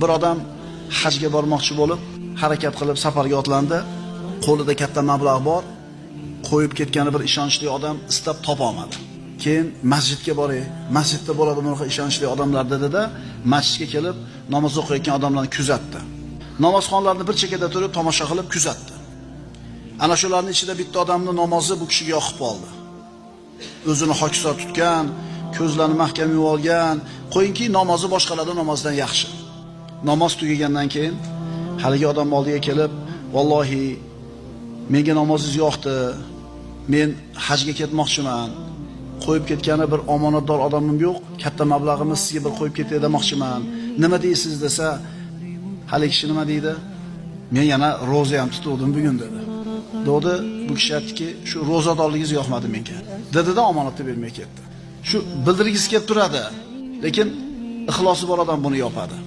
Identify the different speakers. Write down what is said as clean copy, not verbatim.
Speaker 1: Bir odam hajga bormoqchi bo'lib, harakat qilib safarga otlandi. Qo'lida katta mablag' bor. Qo'yib ketgani bir ishonchli odam istab topa olmadi. Keyin masjidga boray, masjidda bo'ladi bunaqa ishonchli odamlar dedi-da, masjidga kelib namoz o'qiyotgan odamlarni kuzatdi. Namozxonlarni bir chekada turib tomosha qilib kuzatdi. Ana shularning ichida bitta odamning namozi bu kishiga yoqib qoldi. O'zini hokisor tutgan, ko'zlarini mahkam yumib olgan, qo'yinki namozi boshqalarning namozidan yaxshi. Namoz tugagandan keyin haligi odam oldiga kelib, "Vallohi, menga namozingiz yoqdi. Men hajga ketmoqchiman. Qo'yib ketgani bir omonatdor odamim yo'q. Katta mablag'imni sizga bir qo'yib ketay demoqchiman. Nima deysiz?" desa, haligi kishi nima deydi? "Men yana roza ham tutuvdim bugun" dedi. Dedi, bu kishi aytdiki, "Shu ro'zadorligingiz yoqmadi menga." Dedi-da omonatni bermay ketdi. Shu bildirgisi kelib turadi, lekin ixlosi bor odam buni yopadi.